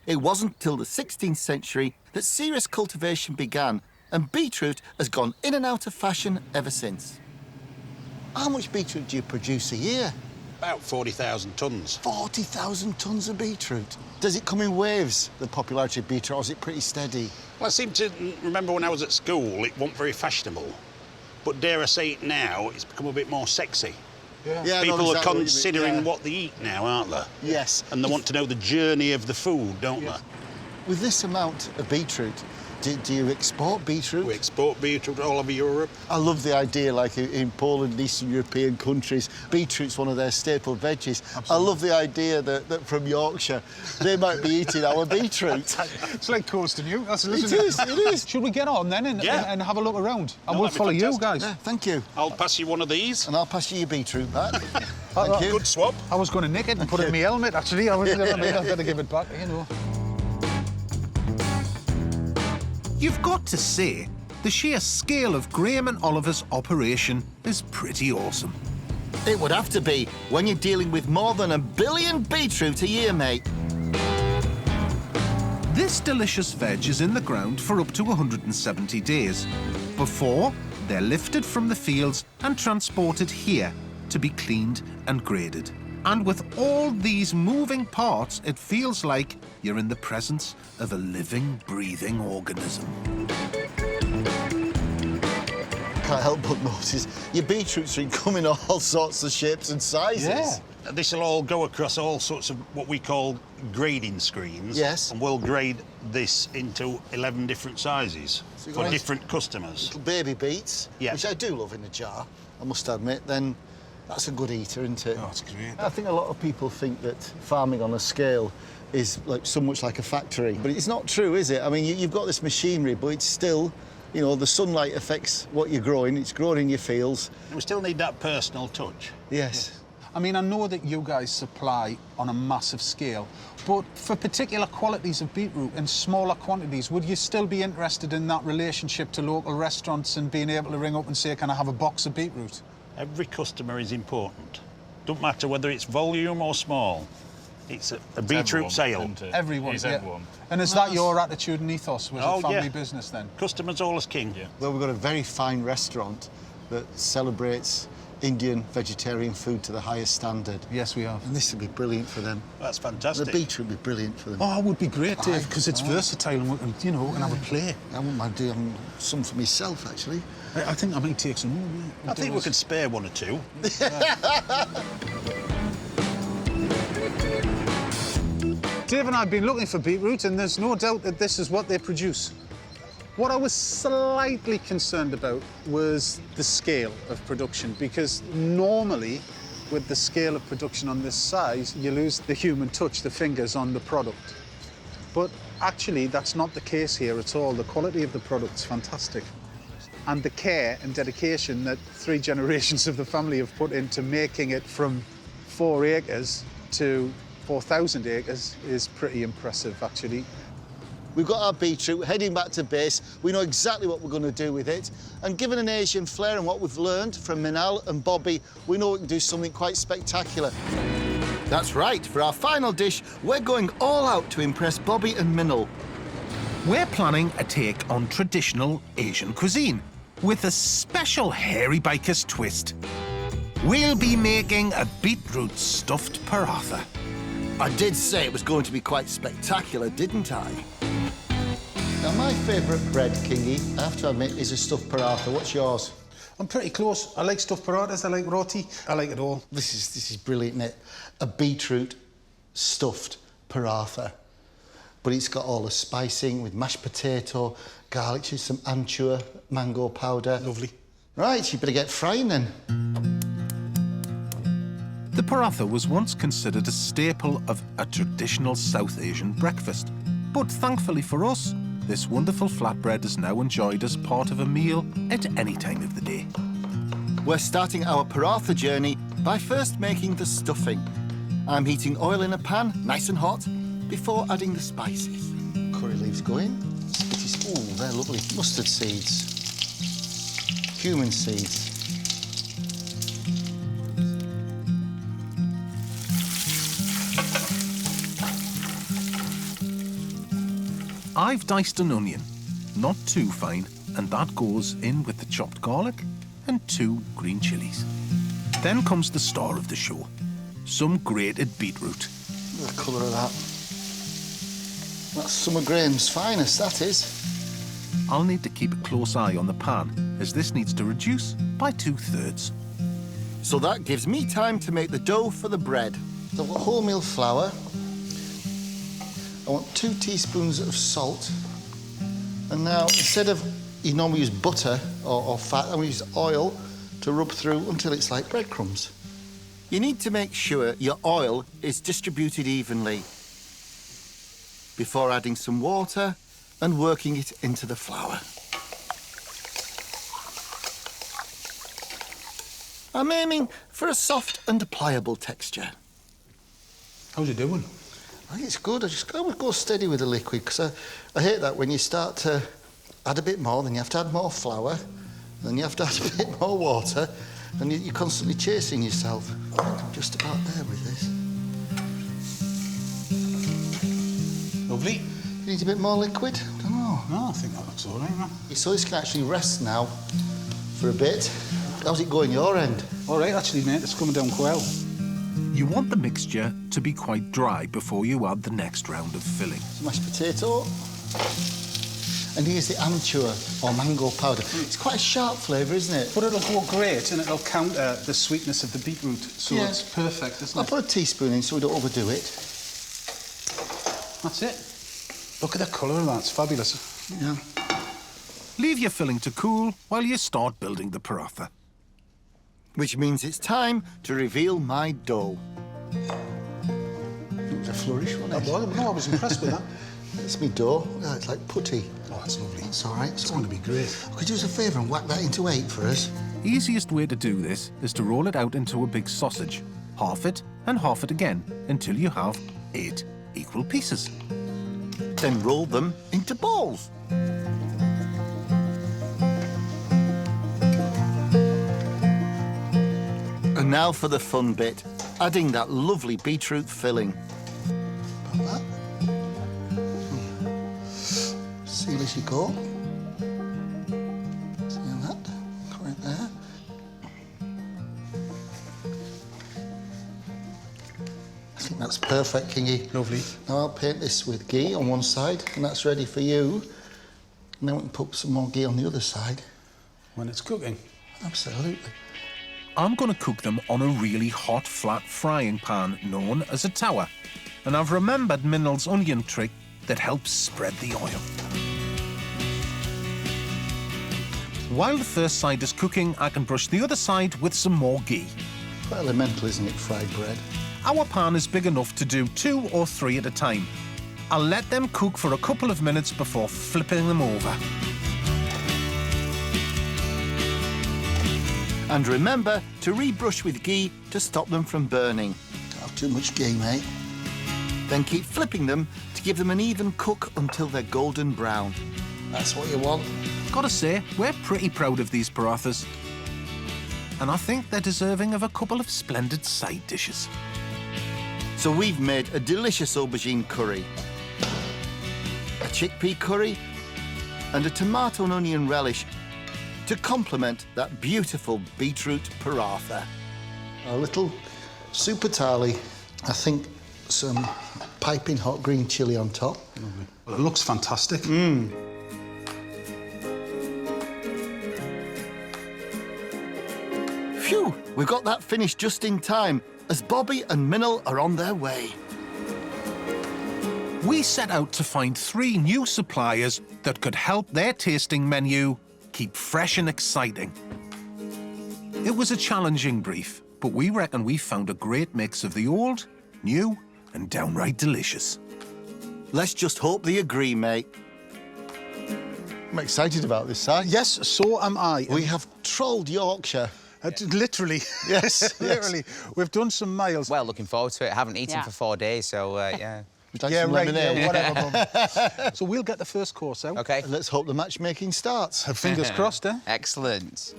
It wasn't till the 16th century that serious cultivation began, and beetroot has gone in and out of fashion ever since. How much beetroot do you produce a year? About 40,000 tonnes. 40,000 tonnes of beetroot. Does it come in waves, the popularity of beetroot, or is it pretty steady? Well, I seem to remember when I was at school, it wasn't very fashionable. But dare I say it now, it's become a bit more sexy. Yeah, People are considering what they eat now, aren't they? Yes. And they want to know the journey of the food, don't they? With this amount of beetroot, do you export beetroot? We export beetroot all over Europe. I love the idea, like in Poland and Eastern European countries, beetroot's one of their staple veggies. Absolutely. I love the idea that from Yorkshire, they might be eating our beetroot. It's like coast to Newcastle, isn't it? It is. Should we get on then and have a look around? And we'll follow you guys. Yeah, thank you. I'll pass you one of these. And I'll pass you your beetroot back. Thank you. Good swap. I was going to nick it and put it in my helmet, actually. I've got to give it back, you know. You've got to say, the sheer scale of Graham and Oliver's operation is pretty awesome. It would have to be when you're dealing with more than 1 billion beetroot a year, mate. This delicious veg is in the ground for up to 170 days before they're lifted from the fields and transported here to be cleaned and graded. And with all these moving parts, it feels like you're in the presence of a living, breathing organism. Can't help but notice your beetroots come in all sorts of shapes and sizes. Yeah. This will all go across all sorts of what we call grading screens. Yes. And we'll grade this into 11 different sizes for different customers. Little baby beets, which I do love in a jar, I must admit, then that's a good eater, isn't it? Oh, it's great. I think a lot of people think that farming on a scale is like so much like a factory, but it's not true, is it? I mean, you've got this machinery, but it's still, you know, the sunlight affects what you're growing. It's growing in your fields. And we still need that personal touch. Yes. I mean, I know that you guys supply on a massive scale, but for particular qualities of beetroot in smaller quantities, would you still be interested in that relationship to local restaurants and being able to ring up and say, can I have a box of beetroot? Every customer is important. Don't matter whether it's volume or small. It's a beetroot sale. Everyone, It's everyone. And is that your attitude and ethos with a family business then? Customers always king. Yeah. Well, we've got a very fine restaurant that celebrates Indian vegetarian food to the highest standard. Yes, we have. And this would be brilliant for them. That's fantastic. The beetroot would be brilliant for them. Oh, it would be great, Dave, because it's versatile and we can, you know, we can have a play. I wouldn't mind doing some for myself, actually. I think I might take some more. I think we could spare one or two. Dave and I have been looking for beetroot, and there's no doubt that this is what they produce. What I was slightly concerned about was the scale of production, because normally, with the scale of production on this size, you lose the human touch, the fingers on the product. But actually, that's not the case here at all. The quality of the product's fantastic. And the care and dedication that 3 generations of the family have put into making it from 4 acres to 4,000 acres is pretty impressive, actually. We've got our beetroot heading back to base. We know exactly what we're going to do with it. And given an Asian flair and what we've learned from Minal and Bobby, we know we can do something quite spectacular. That's right. For our final dish, we're going all out to impress Bobby and Minal. We're planning a take on traditional Asian cuisine with a special hairy bikers twist. We'll be making a beetroot stuffed paratha. I did say it was going to be quite spectacular, didn't I? Now, my favourite bread, Kingy, I have to admit, is a stuffed paratha. What's yours? I'm pretty close. I like stuffed parathas, I like roti, I like it all. This is brilliant, isn't it? A beetroot stuffed paratha. But it's got all the spicing with mashed potato, garlic, some anchoa, mango powder. Lovely. Right, you better get frying then. The paratha was once considered a staple of a traditional South Asian breakfast. But thankfully for us, this wonderful flatbread is now enjoyed as part of a meal at any time of the day. We're starting our paratha journey by first making the stuffing. I'm heating oil in a pan, nice and hot, before adding the spices. Curry leaves going. Oh, they're lovely. Mustard seeds. Cumin seeds. I've diced an onion, not too fine, and that goes in with the chopped garlic and 2 green chilies. Then comes the star of the show, some grated beetroot. Look at the colour of that. That's some of Graham's finest, that is. I'll need to keep a close eye on the pan, as this needs to reduce by 2/3. So that gives me time to make the dough for the bread. So I've got wholemeal flour. I want 2 teaspoons of salt. And now, instead of, you normally use butter or fat, I'm going to use oil to rub through until it's like breadcrumbs. You need to make sure your oil is distributed evenly before adding some water and working it into the flour. I'm aiming for a soft and pliable texture. How's it doing? I think it's good. I just go steady with the liquid, because I hate that when you start to add a bit more, then you have to add more flour, then you have to add a bit more water, and you're constantly chasing yourself. I'm just about there with this. Lovely. You need a bit more liquid? I don't know. No, I think that looks all right, man. So this can actually rest now for a bit. How's it going your end? All right, actually, mate, it's coming down quite well. You want the mixture to be quite dry before you add the next round of filling. Some mashed potato. And here's the anchoa, or mango powder. It's quite a sharp flavour, isn't it? But it'll go great, and it'll counter the sweetness of the beetroot, so Yeah. it's perfect, isn't I'll it? put a teaspoon in so we don't overdo it. That's it. Look at the colour of that, it's fabulous. Yeah. Leave your filling to cool while you start building the paratha. Which means it's time to reveal my dough. It was a flourish, wasn't it? No, I was impressed with that. It's me dough. Yeah, it's like putty. Oh, that's lovely. It's all right. It's going to be great. Could you do us a favour and whack that into 8 for us? Easiest way to do this is to roll it out into a big sausage. Half it and half it again until you have 8 equal pieces. Then roll them into balls. And now for the fun bit, adding that lovely beetroot filling. About that. Seal as you go. Seal that, right there. I think that's perfect, Kingy. Lovely. Now I'll paint this with ghee on one side, and that's ready for you. And then we can put some more ghee on the other side. When it's cooking. Absolutely. I'm going to cook them on a really hot, flat frying pan known as a tower. And I've remembered Minnell's onion trick that helps spread the oil. While the first side is cooking, I can brush the other side with some more ghee. Quite elemental, isn't it, fried bread? Our pan is big enough to do 2 or 3 at a time. I'll let them cook for a couple of minutes before flipping them over. And remember to rebrush with ghee to stop them from burning. Don't have too much ghee, mate. Then keep flipping them to give them an even cook until they're golden brown. That's what you want. Gotta say, we're pretty proud of these parathas. And I think they're deserving of a couple of splendid side dishes. So we've made a delicious aubergine curry, a chickpea curry, and a tomato and onion relish to complement that beautiful beetroot paratha. A little super tali. I think some piping hot green chilli on top. Lovely. Well, it looks fantastic. Phew, we've got that finished just in time, as Bobby and Minnell are on their way. We set out to find 3 new suppliers that could help their tasting menu keep fresh and exciting. It was a challenging brief, but we reckon we found a great mix of the old, new, and downright delicious. Let's just hope they agree, mate. I'm excited about this, Si. Yes, so am I. We have trolled Yorkshire. Literally. Yes, Literally. We've done some miles. Well, looking forward to it. I haven't eaten for 4 days, so yeah. Would you like some lemonade? Yeah, whatever. So we'll get the first course out. OK. And let's hope the matchmaking starts. Fingers crossed, eh? Excellent.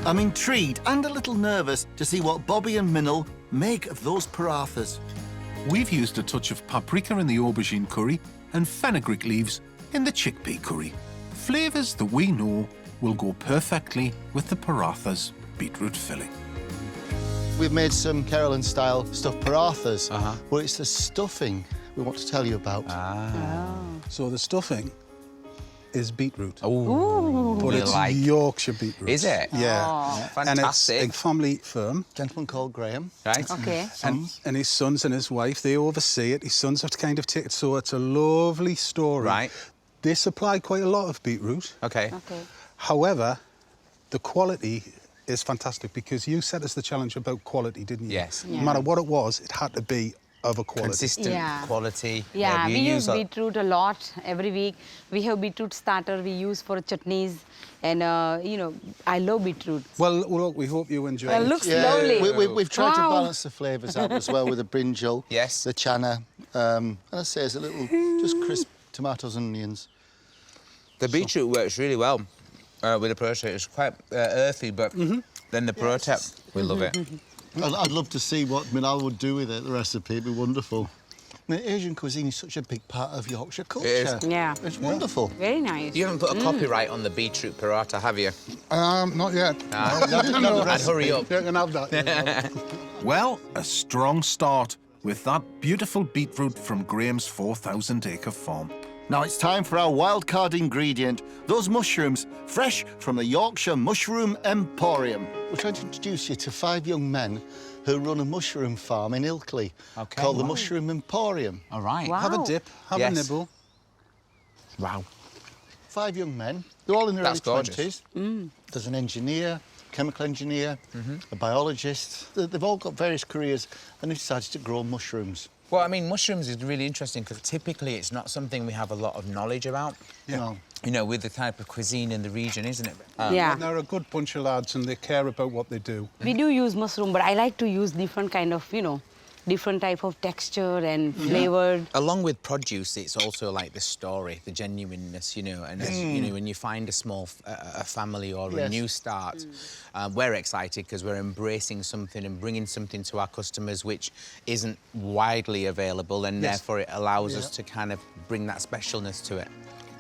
I'm intrigued and a little nervous to see what Bobby and Minnell make of those parathas. We've used a touch of paprika in the aubergine curry and fenugreek leaves in the chickpea curry. Flavours that we know will go perfectly with the paratha's beetroot filling. We've made some Caroline-style stuffed parathas, but it's the stuffing we want to tell you about. So the stuffing is beetroot. Oh, but it's Yorkshire beetroot. Is it? Yeah. Oh, fantastic. And it's a family firm. Gentleman called Graham. Right. Okay. And his sons and his wife, they oversee it. His sons have to kind of take it, so it's a lovely story. Right. They supply quite a lot of beetroot. OK. Okay. However, the quality is fantastic because you set us the challenge about quality, didn't you? Yes. No matter what it was, it had to be of a quality. Consistent quality. Yeah, we use a... beetroot a lot every week. We have beetroot starter we use for chutneys. And, you know, I love beetroot. Well, look, we hope you enjoy It it. looks lovely. We've tried to balance the flavours out as well with the brinjal, Yes. the chana, and I say there's a little, just crisp tomatoes and onions. The beetroot works really well with the paratha. It's quite earthy, but then the paratha, we love it. I'd love to see what Minnell would do with it, the recipe. It'd be wonderful. I mean, Asian cuisine is such a big part of Yorkshire culture. It is. Yeah. It's wonderful. Very nice. You haven't put a copyright on the beetroot paratha, have you? Not yet. I'd hurry up. You can have that. Well, a strong start with that beautiful beetroot from Graham's 4,000-acre farm. Now it's time for our wildcard ingredient, those mushrooms, fresh from the Yorkshire Mushroom Emporium. We're trying to introduce you to 5 young men who run a mushroom farm in Ilkley called the Mushroom Emporium. All right. Wow. Have a dip, have a nibble. Wow. 5 young men. They're all in their early gorgeous. 20s. There's an engineer, chemical engineer, a biologist. They've all got various careers and they've decided to grow mushrooms. Well, I mean, mushrooms is really interesting because typically it's not something we have a lot of knowledge about. Yeah. No. You know, with the type of cuisine in the region, isn't it? Yeah. They're a good bunch of lads and they care about what they do. We do use mushroom, but I like to use different kind of, you know, different type of texture and flavor. Along with produce, it's also like the story, the genuineness, you know. And as, you know, when you find a small a family or a new start, we're excited because we're embracing something and bringing something to our customers which isn't widely available, and therefore it allows us to kind of bring that specialness to it.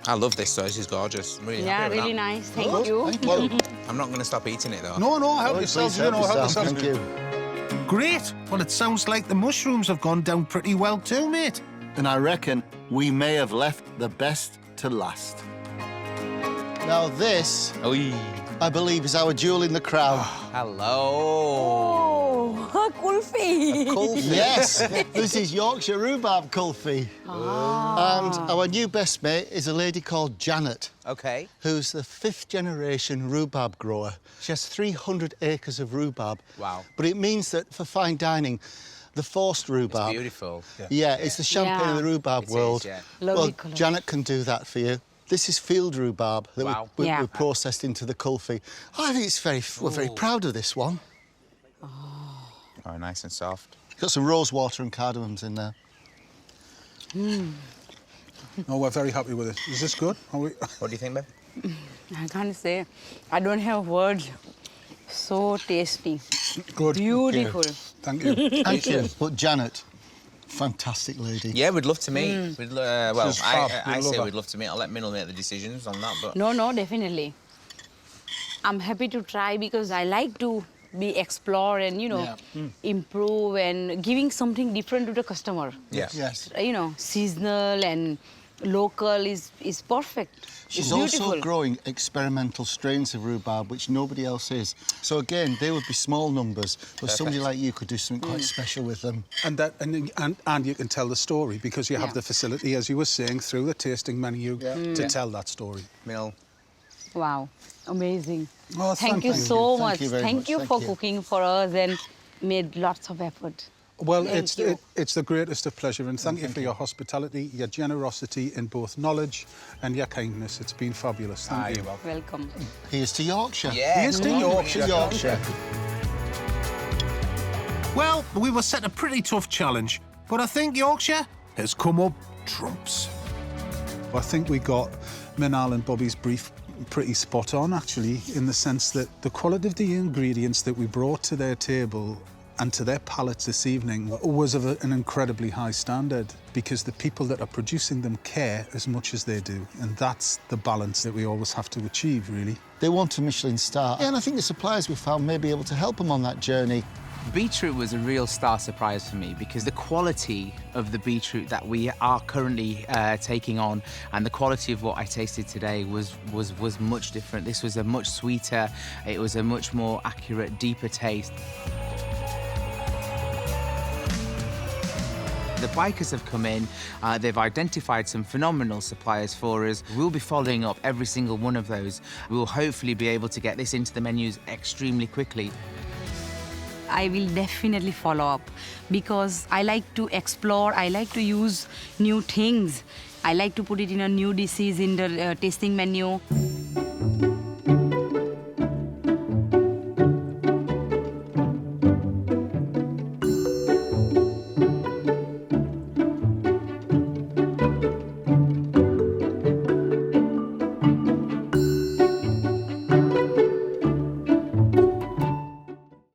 I love this, so this is gorgeous. I'm really happy with really that. nice. Thank you. Well, I'm not going to stop eating it though. No, help yourselves, you know, help yourselves. Thank you. Great. Well, it sounds like the mushrooms have gone down pretty well too, mate. And I reckon we may have left the best to last. Now this, I believe, is our jewel in the crown. Hello. Oh, Kulfi. Kulfi. Yes, this is Yorkshire Rhubarb Kulfi. And our new best mate is a lady called Janet. OK. Who's the 5th generation rhubarb grower. She has 300 acres of rhubarb. Wow. But it means that for fine dining, the forced rhubarb... It's beautiful. Yeah, it's the champagne of the rhubarb world. Lovely Well, colour. Janet can do that for you. This is field rhubarb that we processed into the Kulfi. I think it's we're very proud of this one. Oh, nice and soft. Got some rose water and cardamoms in there. No, we're very happy with it. Is this good? What do you think, babe? I can't say. I don't have words. So tasty. Good. Beautiful. Thank you. Thank you. But Janet, fantastic lady. Yeah, we'd love to meet. We'd, well, She's fab. I We say love we'd love to meet. I'll let Minnell make the decisions on that, but... No, definitely. I'm happy to try because I like to explore and, you know, improve and giving something different to the customer. Yeah. Yes. You know, seasonal and local is perfect. She's It's beautiful. also growing experimental strains of rhubarb, which nobody else is. So again, they would be small numbers, but somebody like you could do something quite special with them. And you can tell the story because you have the facility, as you were saying, through the tasting menu to tell that story. Minnell. Wow, amazing. Oh, thank you so much. Thank you very much. Thank you for cooking for us and made lots of effort. Well, it's the greatest of pleasure, and thank you for your hospitality, your generosity in both knowledge and your kindness. It's been fabulous. Thank you. Welcome. Here's to Yorkshire. Yeah. Here's to Yorkshire. Yorkshire. Well, we were set a pretty tough challenge, But I think Yorkshire has come up trumps. I think we got Minal and Bobby's brief pretty spot on, actually, in the sense that the quality of the ingredients that we brought to their table and to their palates this evening was of an incredibly high standard, because the people that are producing them care as much as they do, and that's the balance that we always have to achieve, really. They want a Michelin star, and I think the suppliers we found may be able to help them on that journey. Beetroot was a real star surprise for me, because the quality of the beetroot that we are currently taking on and the quality of what I tasted today was much different. This was a much sweeter, it was a much more accurate, deeper taste. The bikers have come in, they've identified some phenomenal suppliers for us. We'll be following up every single one of those. We'll hopefully be able to get this into the menus extremely quickly. I will definitely follow up, because I like to explore, I like to use new things. I like to put it in a new dishes in the tasting menu.